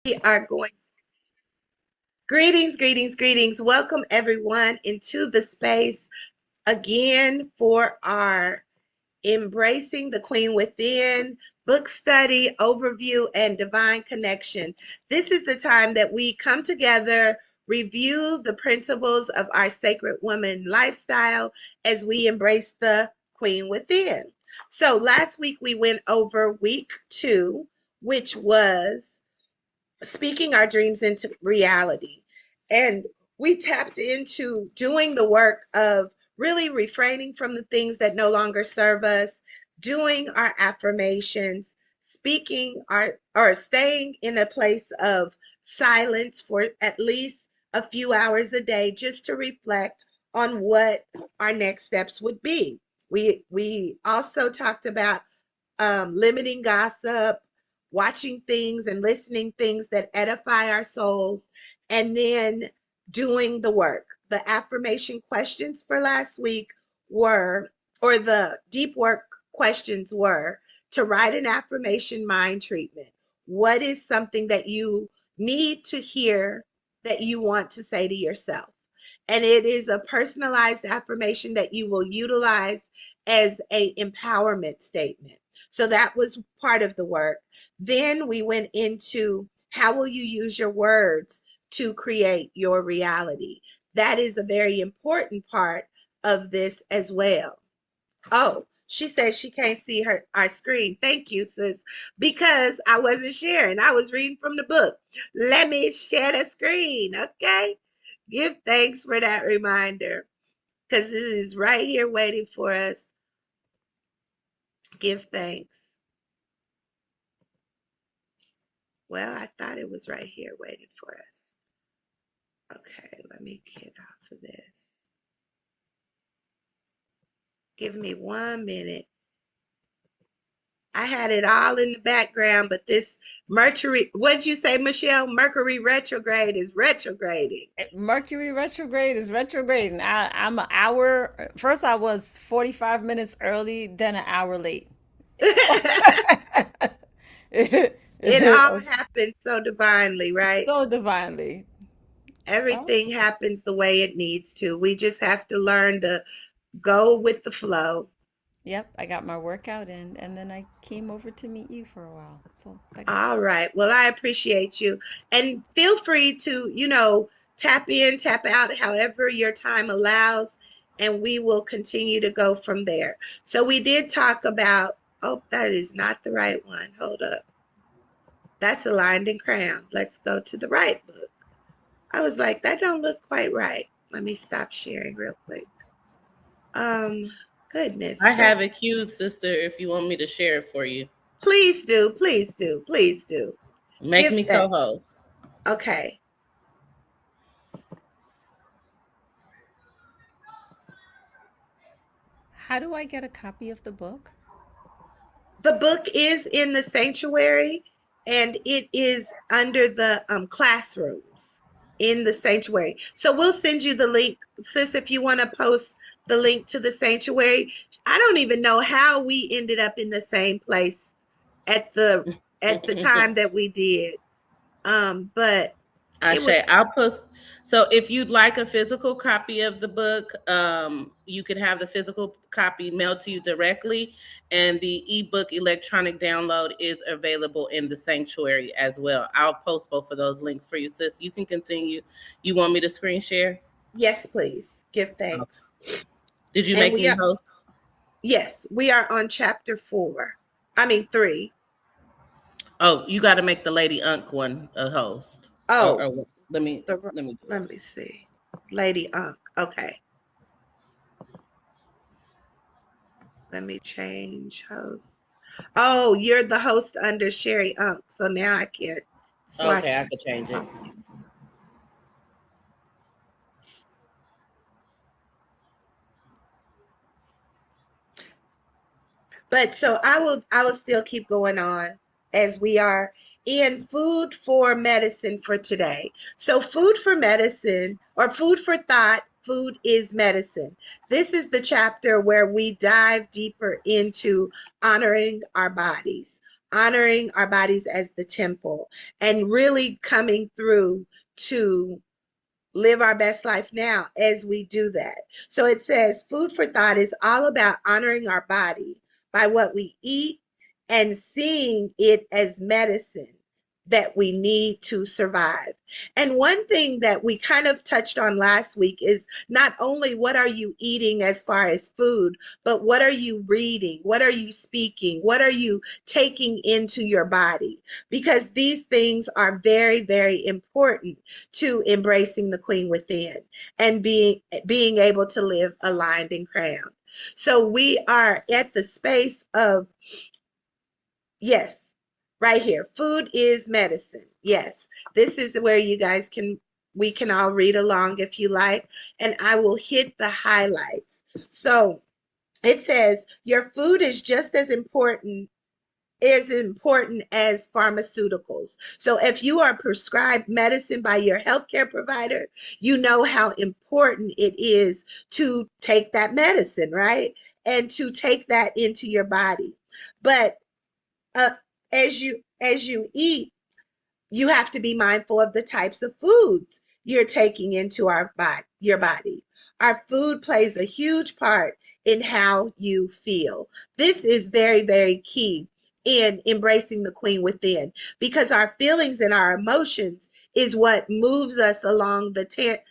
We are going. Greetings, greetings, greetings. Welcome everyone into the space again for our Embracing the Queen Within book study, overview, and divine connection. This is the time that we come together, review the principles of our sacred woman lifestyle as we embrace the Queen Within. So last week we went over week 2, which was speaking our dreams into reality. And we tapped into doing the work of really refraining from the things that no longer serve us, doing our affirmations, speaking our or staying in a place of silence for at least a few hours a day just to reflect on what our next steps would be. We also talked about limiting gossip, watching things and listening things that edify our souls, and then doing the work. The affirmation questions for last week were, or the deep work questions were, to write an affirmation mind treatment. What is something that you need to hear that you want to say to yourself? And it is a personalized affirmation that you will utilize as a empowerment statement. So that was part of the work. Then we went into how will you use your words to create your reality. That is a very important part of this as well. Oh, she says she can't see her our screen. Thank you, sis, because I wasn't sharing. I was reading from the book. Let me share the screen, okay? Give thanks for that reminder because it is right here waiting for us. Give thanks. Well, I thought it was right here waiting for us. Okay, let me get off of this. Give me 1 minute. I had it all in the background, but this Mercury, what'd you say, Michelle? Mercury retrograde is retrograding. Mercury retrograde is retrograding. I'm an hour. First, I was 45 minutes early, then an hour late. It all happens so divinely, right? So divinely. Oh, Everything happens the way it needs to. We just have to learn to go with the flow. yep. I got my workout in, and then I came over to meet you for a while. So that got All right. Well, I appreciate you. And feel free to, tap in, tap out, however your time allows, and we will continue to go from there. So we did talk about, oh, that is not the right one. Hold up. That's Aligned and Crowned. Let's go to the right book. I was like, that don't look quite right. Let me stop sharing real quick. Um, Goodness I have gracious. it queued, sister, if you want me to share it for you. Please do, please do, please do. Make Give me that. co host. Okay. How do I get a copy of the book? The book is in the sanctuary and it is under the classrooms in the sanctuary. So we'll send you the link, sis, if you want to post the link to the sanctuary. I don't even know how we ended up in the same place at the time that we did. But it was Ashe, I'll post. So if you'd like a physical copy of the book, you can have the physical copy mailed to you directly, and the ebook electronic download is available in the sanctuary as well. I'll post both of those links for you, sis. You can continue. You want me to screen share? yes, please. Give Okay. thanks. Did you And make we me are host? yes, we are on chapter 4. I mean 3. Oh, you got to make the Lady Unk one a host. Oh, let me the let me do let it. me see. Lady Unk. Okay. Let me change host. Oh, you're the host under Sherry Unk. So now I can't Okay, swatch I could change it. off you. But so I will still keep going on as we are in food for medicine for today. So food for medicine or food for thought, food is medicine. This is the chapter where we dive deeper into honoring our bodies. honoring our bodies as the temple and really coming through to live our best life now as we do that. So it says food for thought is all about honoring our body by what we eat and seeing it as medicine that we need to survive. And one thing that we kind of touched on last week is not only what are you eating as far as food, but what are you reading? What are you speaking? What are you taking into your body? Because these things are very, very important to embracing the queen within and being able to live aligned and crowned. So we are at the space of yes, right here. Food is medicine. Yes, this is where you guys can we can all read along if you like, and I will hit the highlights. So it says your food is just as important as pharmaceuticals. So if you are prescribed medicine by your healthcare provider, you know how important it is to take that medicine, right? And to take that into your body. But uh, as you eat, you have to be mindful of the types of foods you're taking into your body. Our food plays a huge part in how you feel. This is very, very key in embracing the queen within because our feelings and our emotions is what moves us along the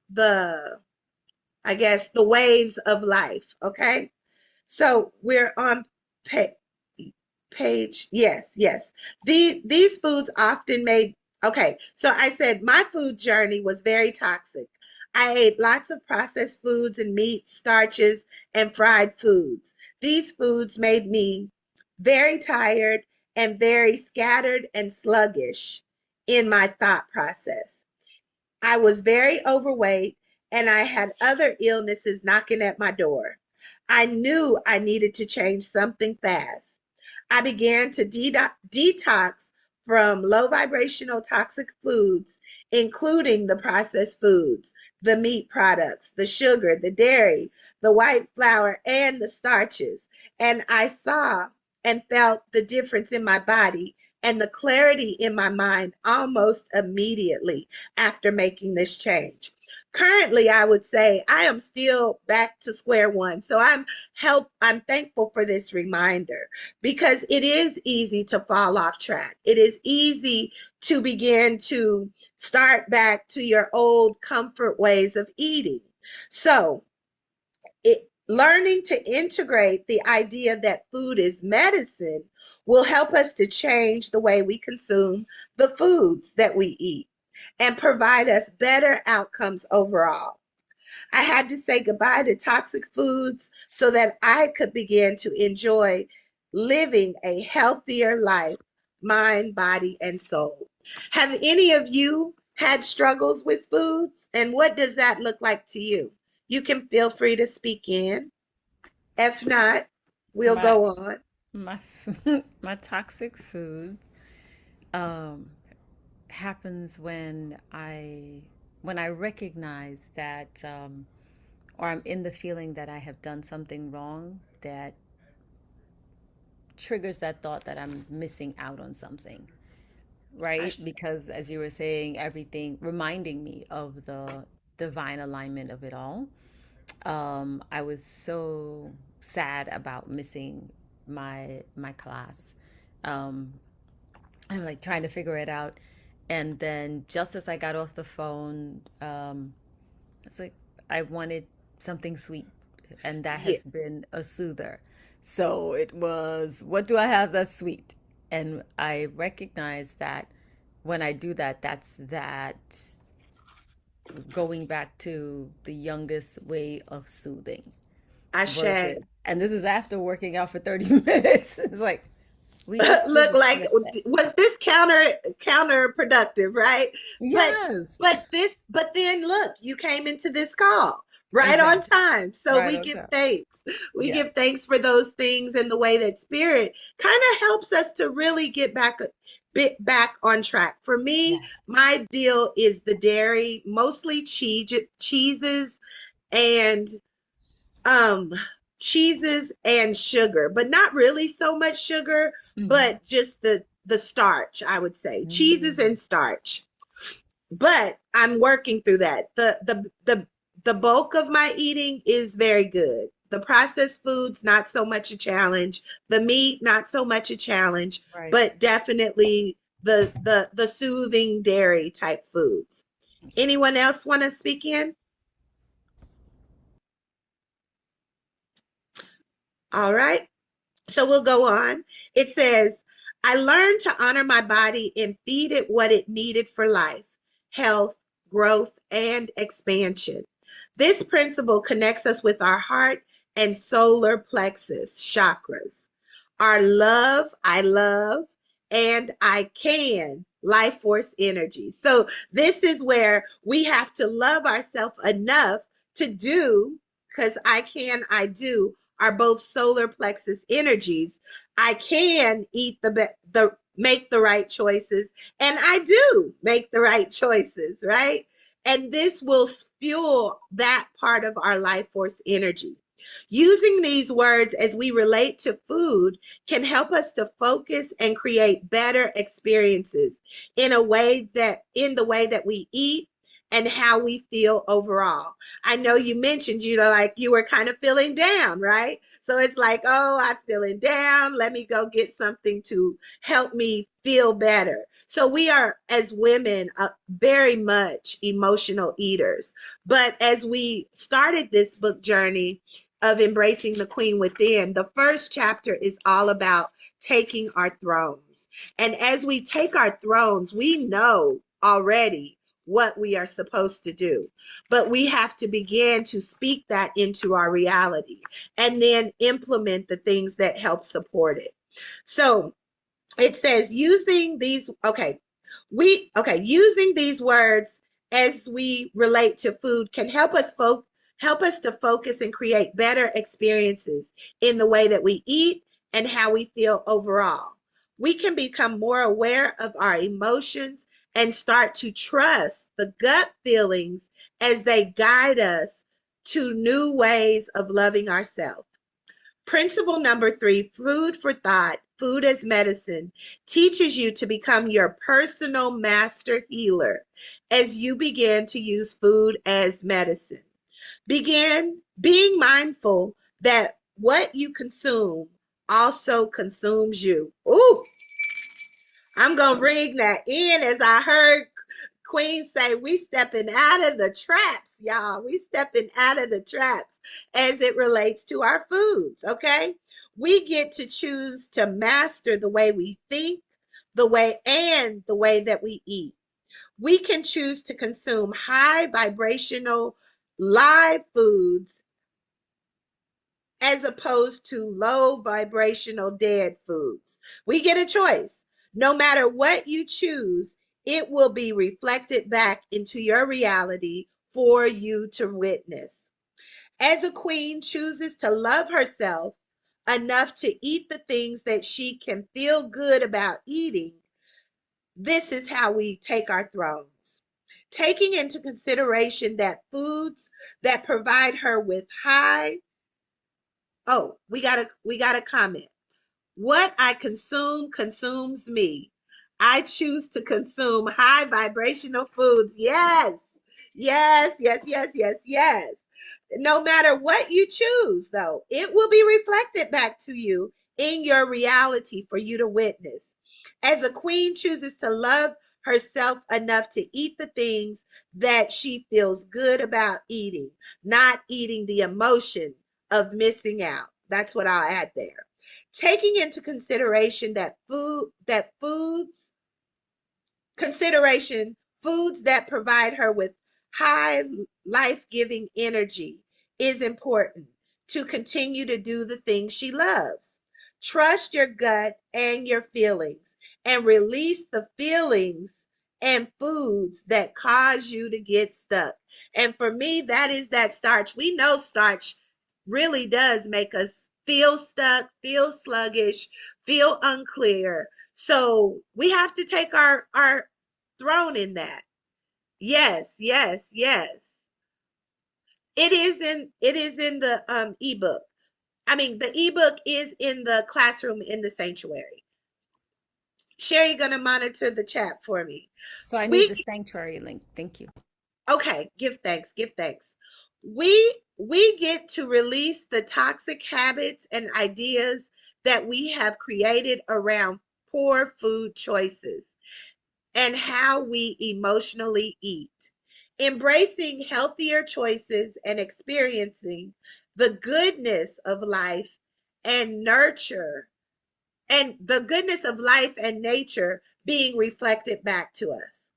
the I guess the waves of life, okay? So we're on pa- page. Yes, yes. These foods often made, okay, so I said my food journey was very toxic. I ate lots of processed foods and meat, starches, and fried foods. These foods made me very tired and very scattered and sluggish in my thought process. I was very overweight and I had other illnesses knocking at my door. I knew I needed to change something fast. I began to detox from low vibrational toxic foods, including the processed foods, the meat products, the sugar, the dairy, the white flour, and the starches. And I saw and felt the difference in my body and the clarity in my mind almost immediately after making this change. Currently, I would say I am still back to square one. So I'm thankful for this reminder because it is easy to fall off track. It is easy to begin to start back to your old comfort ways of eating. So, learning to integrate the idea that food is medicine will help us to change the way we consume the foods that we eat and provide us better outcomes overall. I had to say goodbye to toxic foods so that I could begin to enjoy living a healthier life, mind, body, and soul. Have any of you had struggles with foods? And what does that look like to you? You can feel free to speak in. If not, we'll My go on. my my toxic food um happens when I recognize that or I'm in the feeling that I have done something wrong that triggers that thought that I'm missing out on something, I, right? Because as you were saying, everything reminding me of the divine alignment of it all. I was so sad about missing my class. Um, I'm like trying to figure it out, and then just as I got off the phone, it's like I wanted something sweet, and that yeah, has been a soother. So it was, what do I have that's sweet? And I recognize that when I do that, that's that going back to the youngest way of soothing Ashe. versus, and this is after working out for 30 minutes. It's like, we just did Look a like split second. was this counterproductive, right? but Yes, but then look, you came into this call right on exactly. time, so Right we on give top. thanks. We Yeah. give thanks for those things and the way that spirit kind of helps us to really get back a bit back on track. For me, Yeah. my deal is the dairy, mostly cheeses and um cheeses and sugar, but not really so much sugar, Mm-hmm. but just the starch, I would say. Cheeses Mm. and starch. But I'm working through that. The bulk of my eating is very good. The processed foods, not so much a challenge. The meat, not so much a challenge, Right. but definitely the soothing dairy type foods. Anyone else want to speak in? All right. So we'll go on. It says, I learned to honor my body and feed it what it needed for life, health, growth, and expansion. This principle connects us with our heart and solar plexus chakras. Our I love, and I can life force energy. So this is where we have to love ourselves enough to do, because I do are both solar plexus energies. I can eat the make the right choices, and I do make the right choices, right? And this will fuel that part of our life force energy. Using these words as we relate to food can help us to focus and create better experiences in the way that we eat and how we feel overall. I know you mentioned like you were kind of feeling down, right? So it's like, oh, I'm feeling down. Let me go get something to help me feel better. So we are, as women, very much emotional eaters. But as we started this book journey of embracing the queen within, the first chapter is all about taking our thrones. And as we take our thrones, we know already what we are supposed to do. But we have to begin to speak that into our reality and then implement the things that help support it. So it says using these words as we relate to food can help us to focus and create better experiences in the way that we eat and how we feel overall. We can become more aware of our emotions and start to trust the gut feelings as they guide us to new ways of loving ourselves. Principle number 3, food for thought, food as medicine, teaches you to become your personal master healer as you begin to use food as medicine. Begin being mindful that what you consume also consumes you. Ooh, I'm going to bring that in as I heard Queen say, we stepping out of the traps, y'all. We stepping out of the traps as it relates to our foods, okay? We get to choose to master the way we think, the way that we eat. We can choose to consume high vibrational live foods as opposed to low vibrational dead foods. We get a choice. No matter what you choose, it will be reflected back into your reality for you to witness. As a queen chooses to love herself enough to eat the things that she can feel good about eating, this is how we take our thrones. Taking into consideration that foods that provide her with high, oh, we got a comment. What I consume consumes me. I choose to consume high vibrational foods. Yes, yes, yes, yes, yes, yes. No matter what you choose, though, it will be reflected back to you in your reality for you to witness. As a queen chooses to love herself enough to eat the things that she feels good about eating, not eating the emotion of missing out. That's what I'll add there. Taking into consideration that foods that provide her with high life-giving energy is important to continue to do the things she loves. Trust your gut and your feelings and release the feelings and foods that cause you to get stuck. And for me, that is that starch. We know starch really does make us feel stuck, feel sluggish, feel unclear. So we have to take our throne in that. Yes, yes, yes. It is in the ebook. I mean, the ebook is in the classroom in the sanctuary. Sherry, gonna monitor the chat for me. So I need We the sanctuary link. Thank you. okay, give thanks, give thanks. We get to release the toxic habits and ideas that we have created around poor food choices and how we emotionally eat. Embracing healthier choices and experiencing the goodness of life and nurture and the goodness of life and nature being reflected back to us.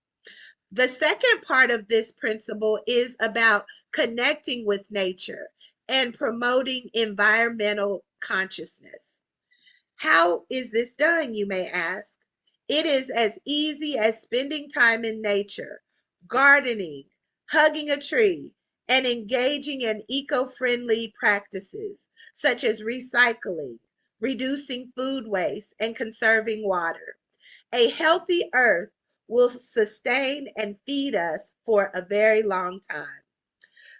The second part of this principle is about connecting with nature and promoting environmental consciousness. How is this done, you may ask? It is as easy as spending time in nature, gardening, hugging a tree, and engaging in eco friendly practices such as recycling, reducing food waste, and conserving water. A healthy earth will sustain and feed us for a very long time.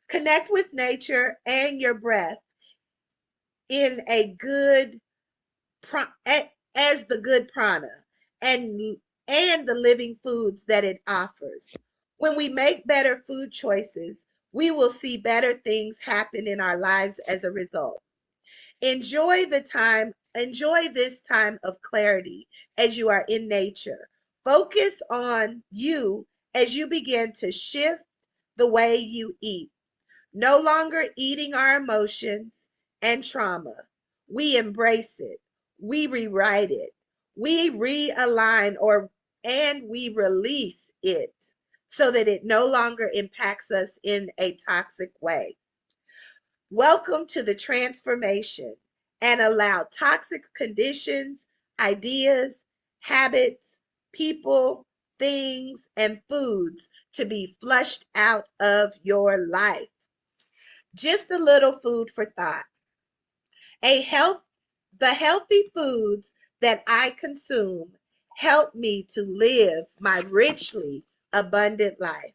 Connect with nature and your breath in a good as the good prana and and the living foods that it offers. When we make better food choices, we will see better things happen in our lives as a result. Enjoy this time of clarity as you are in nature. Focus on you as you begin to shift the way you eat. No longer eating our emotions and trauma. We embrace it. We rewrite it. We realign and we release it so that it no longer impacts us in a toxic way. Welcome to the transformation and allow toxic conditions, ideas, habits, people, things, and foods to be flushed out of your life. Just a little food for thought. A health the healthy foods that I consume help me to live my richly abundant life.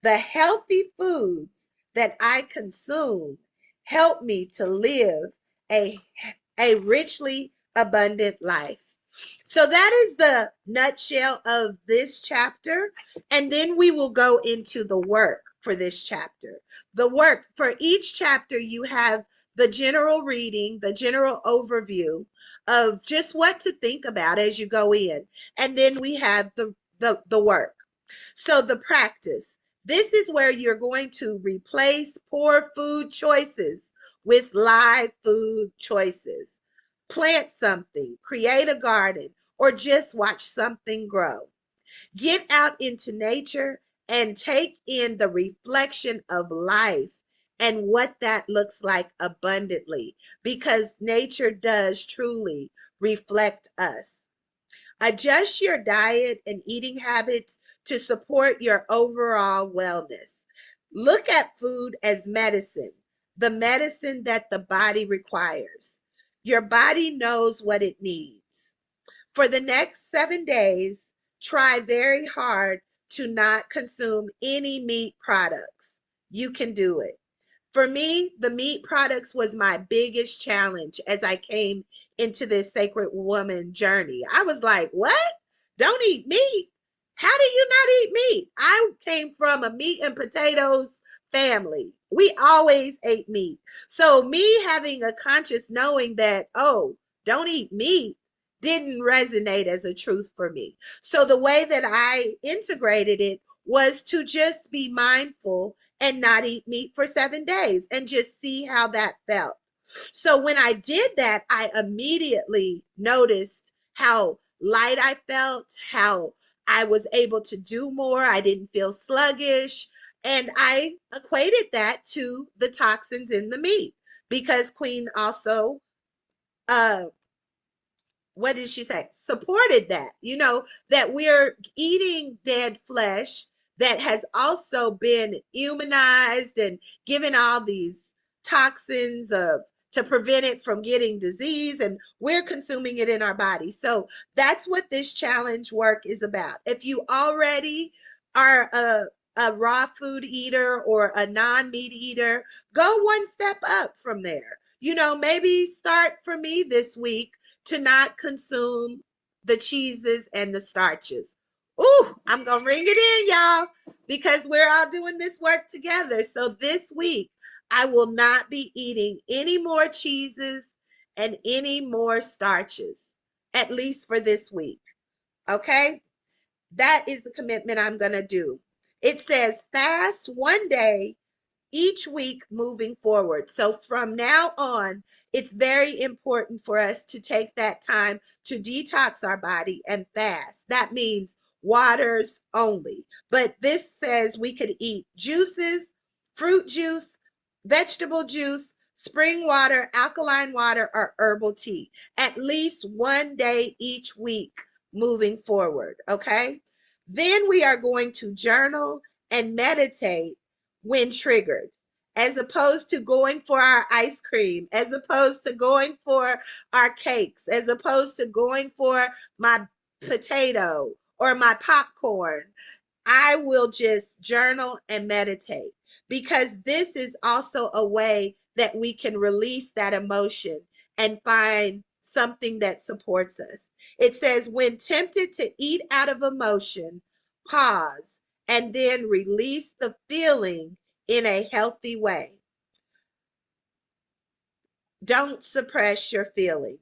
The healthy foods that I consume help me to live a, a richly abundant life. So that is the nutshell of this chapter. And then we will go into the work for this chapter. The work for each chapter, you have the general reading, the general overview of just what to think about as you go in. And then we have the work. So the practice. This is where you're going to replace poor food choices with live food choices. Plant something, create a garden, or just watch something grow. Get out into nature and take in the reflection of life and what that looks like abundantly because nature does truly reflect us. Adjust your diet and eating habits to support your overall wellness. Look at food as medicine, the medicine that the body requires. Your body knows what it needs. For the next 7 days, try very hard to not consume any meat products. You can do it. For me, the meat products was my biggest challenge as I came into this sacred woman journey. I was like, what? Don't eat meat? How do you not eat meat? I came from a meat and potatoes family. We always ate meat. So, me having a conscious knowing that, oh, don't eat meat didn't resonate as a truth for me. So, the way that I integrated it was to just be mindful and not eat meat for 7 days and just see how that felt. So when I did that, I immediately noticed how light I felt, how I was able to do more. I didn't feel sluggish. And I equated that to the toxins in the meat because Queen also uh, what did she say? Supported that, that we're eating dead flesh that has also been humanized and given all these toxins to prevent it from getting disease, and we're consuming it in our body. So that's what this challenge work is about. If you already are a raw food eater or a non-meat eater, go one step up from there. Maybe start for me this week to not consume the cheeses and the starches. Ooh, I'm going to ring it in, y'all, because we're all doing this work together. So this week, I will not be eating any more cheeses and any more starches, at least for this week. Okay? That is the commitment I'm going to do. It says fast one day each week moving forward. So from now on, it's very important for us to take that time to detox our body and fast. That means waters only. But this says we could eat juices, fruit juice, vegetable juice, spring water, alkaline water, or herbal tea at least one day each week moving forward. Okay. Then we are going to journal and meditate when triggered, as opposed to going for our ice cream, as opposed to going for our cakes, as opposed to going for my potato or my popcorn. I will just journal and meditate, because this is also a way that we can release that emotion and find something that supports us. It says, when tempted to eat out of emotion, pause and then release the feeling in a healthy way. Don't suppress your feelings.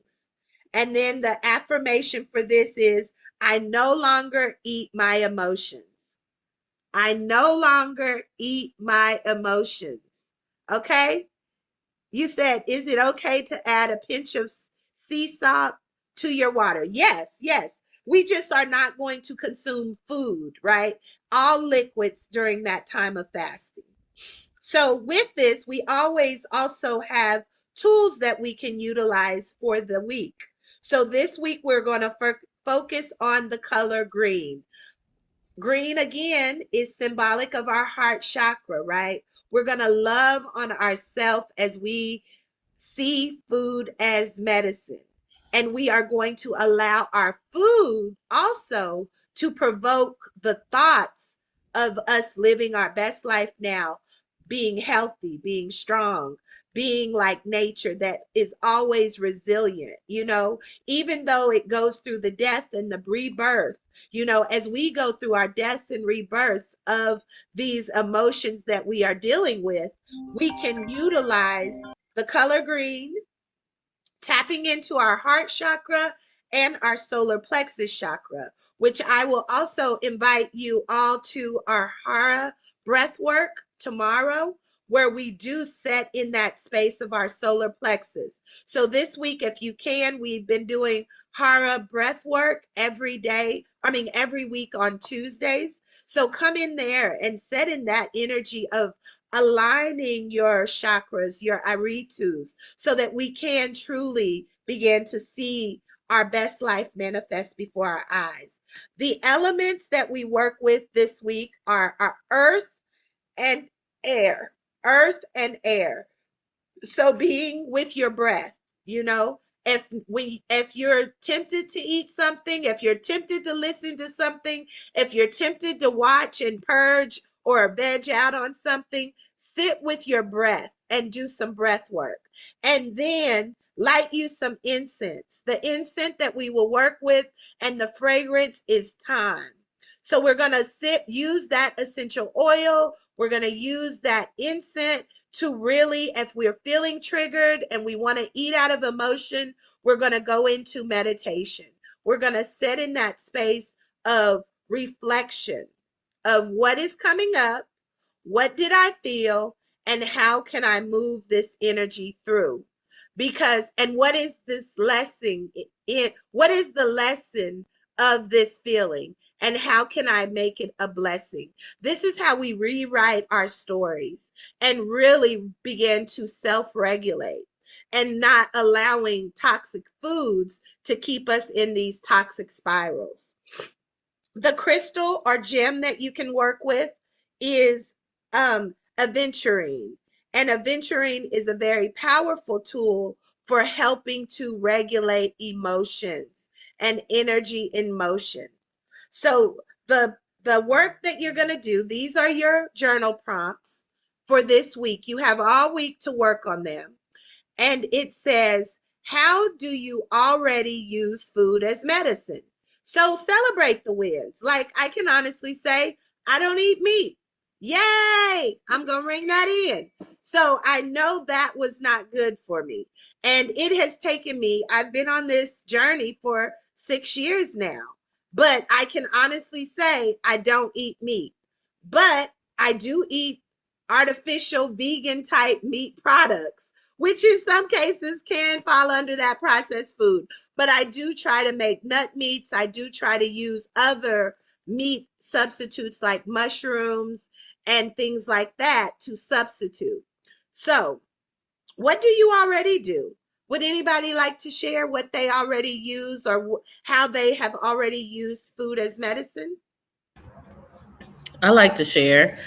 And then the affirmation for this is, I no longer eat my emotions. I no longer eat my emotions. Okay? You said, is it okay to add a pinch of sea salt to your water? Yes, yes. We just are not going to consume food, right? All liquids during that time of fasting. So with this, we always also have tools that we can utilize for the week. So this week, we're going to focus on the color green. Green, again, is symbolic of our heart chakra, right? We're going to love on ourselves as we see food as medicine. And we are going to allow our food also to provoke the thoughts of us living our best life now, being healthy, being strong, being like nature that is always resilient, even though it goes through the death and the rebirth. As we go through our deaths and rebirths of these emotions that we are dealing with, we can utilize the color green, tapping into our heart chakra and our solar plexus chakra, which I will also invite you all to our Hara breath work tomorrow, where we do set in that space of our solar plexus. So this week, if you can, we've been doing Hara breath work every week on Tuesdays. So come in there and set in that energy of aligning your chakras, your aritus, so that we can truly begin to see our best life manifest before our eyes. The elements that we work with this week are our earth and air. Earth and air. So being with your breath, you know, if you're tempted to eat something, if you're tempted to listen to something, if you're tempted to watch and purge or veg out on something, sit with your breath and do some breath work. And then light you some incense. The incense that we will work with and the fragrance is thyme. So we're going to use that essential oil. We're going to use that incense to really, if we're feeling triggered and we want to eat out of emotion, we're going to go into meditation. We're going to sit in that space of reflection of what is coming up, what did I feel, and how can I move this energy through? And what is this lesson? What is the lesson of this feeling? And how can I make it a blessing? This is how we rewrite our stories and really begin to self-regulate and not allowing toxic foods to keep us in these toxic spirals. The crystal or gem that you can work with is aventurine. And aventurine is a very powerful tool for helping to regulate emotions and energy in motion. So the work that you're going to do, these are your journal prompts for this week. You have all week to work on them. and it says, how do you already use food as medicine? So celebrate the wins. Like, I can honestly say, I don't eat meat. Yay! I'm going to ring that in. So I know that was not good for me. And it has taken me, I've been on this journey for 6 years now. But I can honestly say I don't eat meat. But I do eat artificial vegan type meat products, which in some cases can fall under that processed food. But I do try to make nut meats. I do try to use other meat substitutes like mushrooms and things like that to substitute. So, what do you already do? Would anybody like to share what they already use or how they have already used food as medicine? I like to share.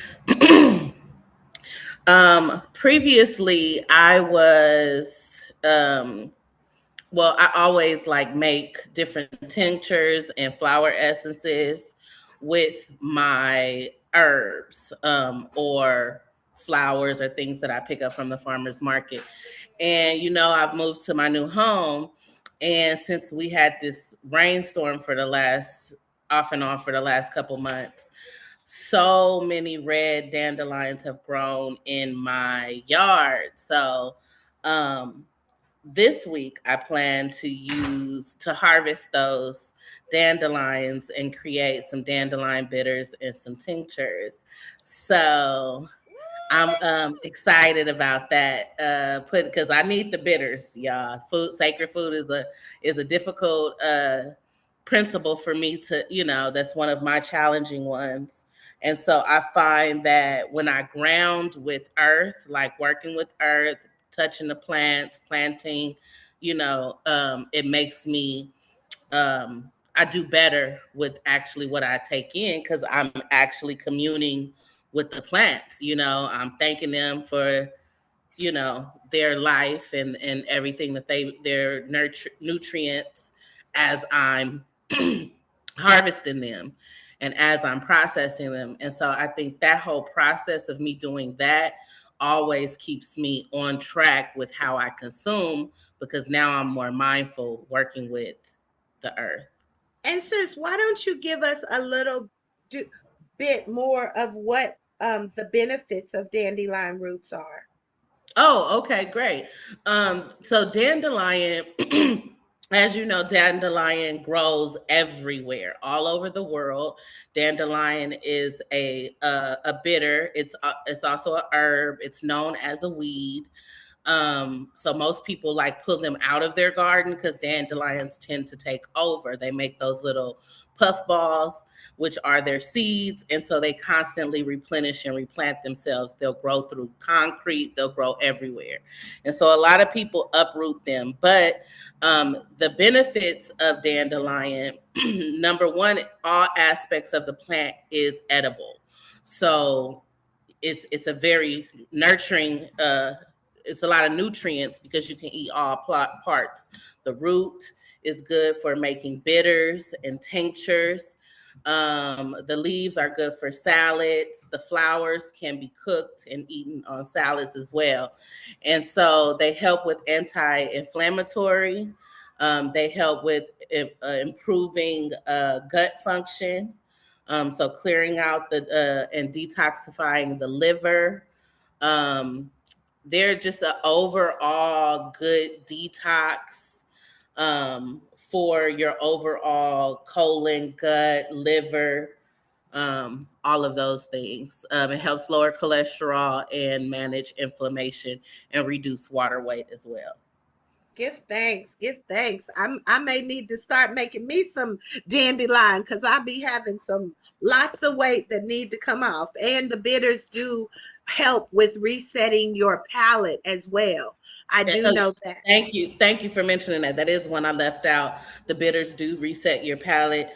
Previously, I was well, I always like make different tinctures and flower essences with my herbs, or flowers or things that I pick up from the farmer's market. And I've moved to my new home, and since we had this rainstorm for the last off and on for the last couple months, so many red dandelions have grown in my yard. So um this week I plan to harvest those dandelions and create some dandelion bitters and some tinctures. So I'm excited about that. Put because I need the bitters, y'all. Sacred food is a difficult principle for me to, that's one of my challenging ones. And so I find that when I ground with earth, like working with earth, touching the plants, planting, it makes me I do better with actually what I take in because I'm actually communing with the plants. I'm thanking them for their life and everything that their nutrients as I'm harvesting them and as I'm processing them. And so I think that whole process of me doing that always keeps me on track with how I consume, because now I'm more mindful working with the earth. And sis, why don't you give us a little do, bit more of what the benefits of dandelion roots are? Oh, okay, great. So dandelion, as you know, dandelion grows everywhere, all over the world. Dandelion is a bitter. It's also a herb. It's known as a weed. So most people like pull them out of their garden because dandelions tend to take over. They make those little puff balls, which are their seeds. And so they constantly replenish and replant themselves. They'll grow through concrete, they'll grow everywhere. And so a lot of people uproot them. But the benefits of dandelion, number one, all aspects of the plant is edible. So it's a very nurturing it's a lot of nutrients because you can eat all parts. The root is good for making bitters and tinctures. The leaves are good for salads. The flowers can be cooked and eaten on salads as well. And so they help with anti-inflammatory. They help with improving gut function. So clearing out and detoxifying the liver. Um, they're just an overall good detox for your overall colon, gut, liver, all of those things. It helps lower cholesterol and manage inflammation and reduce water weight as well. Give thanks, give thanks. I may need to start making me some dandelion because I'll be having some lots of weight that need to come off. And the bitters do help with resetting your palate as well. I do Uh, know that. Thank you for mentioning that. That is one I left out. The bitters do reset your palate,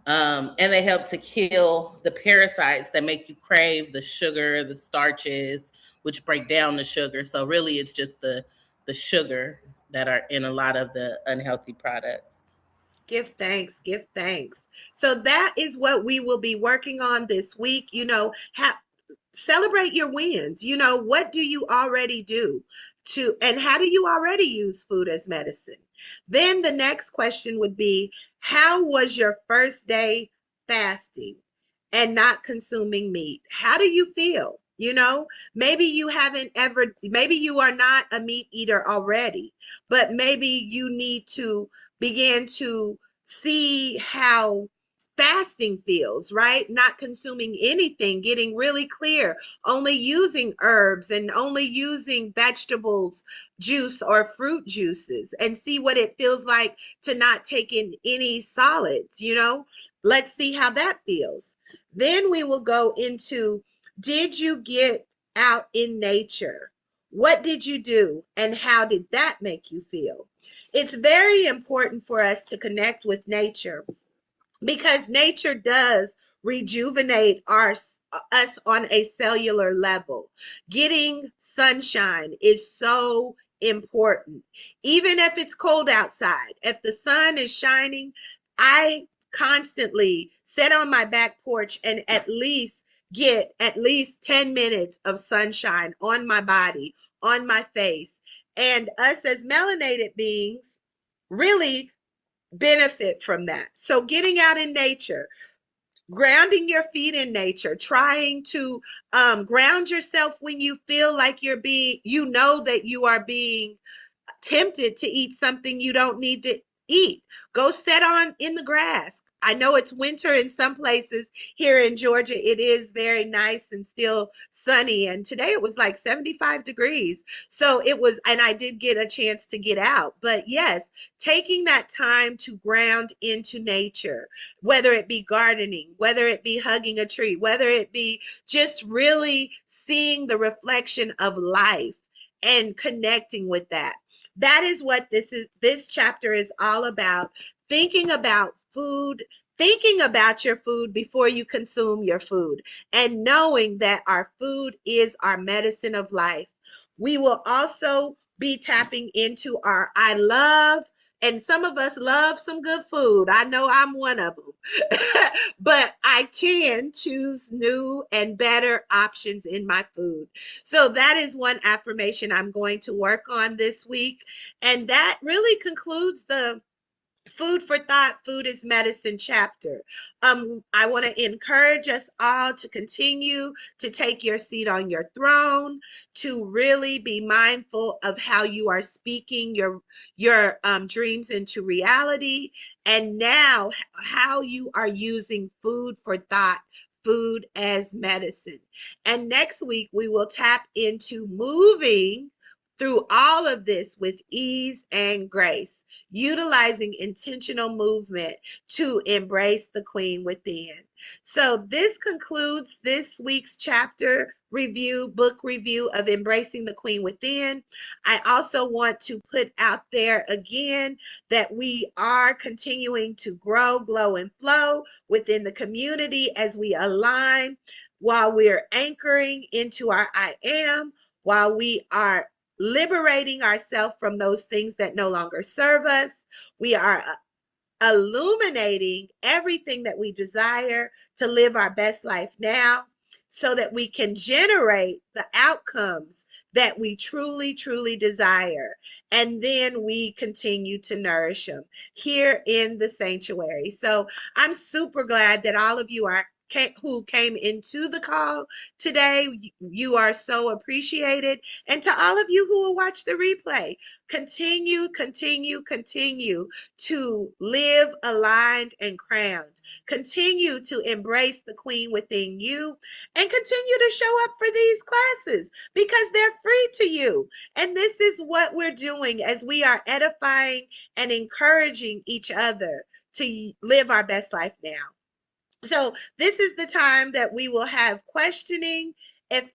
and they help to kill the parasites that make you crave the sugar, the starches, which break down the sugar. So really, it's just the sugar that are in a lot of the unhealthy products. Give thanks, give thanks. So that is what we will be working on this week. Celebrate your wins. What do you already do? and how do you already use food as medicine? Then the next question would be, how was your first day fasting and not consuming meat? How do you feel? Maybe you haven't ever, maybe you are not a meat eater already, but maybe you need to begin to see how fasting feels, right? Not consuming anything, getting really clear, only using herbs and only using vegetables, juice or fruit juices, and see what it feels like to not take in any solids. Let's see how that feels. Then we will go into, did you get out in nature? What did you do and how did that make you feel? It's very important for us to connect with nature because nature does rejuvenate us on a cellular level. Getting sunshine is so important. Even if it's cold outside, if the sun is shining, I constantly sit on my back porch and at least get at least 10 minutes of sunshine on my body, on my face. And us as melanated beings really benefit from that. So getting out in nature, grounding your feet in nature, trying to ground yourself when you feel like you know that you are being tempted to eat something you don't need to eat. Go sit on in the grass. I know it's winter in some places here in Georgia. It is very nice and still sunny. And today it was like 75 degrees. So it was, and I did get a chance to get out. But yes, taking that time to ground into nature, whether it be gardening, whether it be hugging a tree, whether it be just really seeing the reflection of life and connecting with that. That is what this chapter is all about. Thinking about food, thinking about your food before you consume your food, and knowing that our food is our medicine of life. We will also be tapping into our I love, and some of us love some good food. I know I'm one of them. But I can choose new and better options in my food. So that is one affirmation I'm going to work on this week. And that really concludes the Food for Thought, Food is Medicine chapter. I want to encourage us all to continue to take your seat on your throne, to really be mindful of how you are speaking your dreams into reality, and now how you are using food for thought, food as medicine. And next week we will tap into moving through all of this with ease and grace, utilizing intentional movement to embrace the queen within. So this concludes this week's chapter review, book review of Embracing the Queen Within. I also want to put out there again that we are continuing to grow, glow, and flow within the community as we align while we're anchoring into our I am, while we are liberating ourselves from those things that no longer serve us. We are illuminating everything that we desire to live our best life now so that we can generate the outcomes that we truly, truly desire. And then we continue to nourish them here in the sanctuary. So I'm super glad that all of you who came into the call today. You are so appreciated. And to all of you who will watch the replay, continue, continue, continue to live aligned and crowned. Continue to embrace the queen within you and continue to show up for these classes because they're free to you. And this is what we're doing as we are edifying and encouraging each other to live our best life now. So this is the time that we will have questioning. If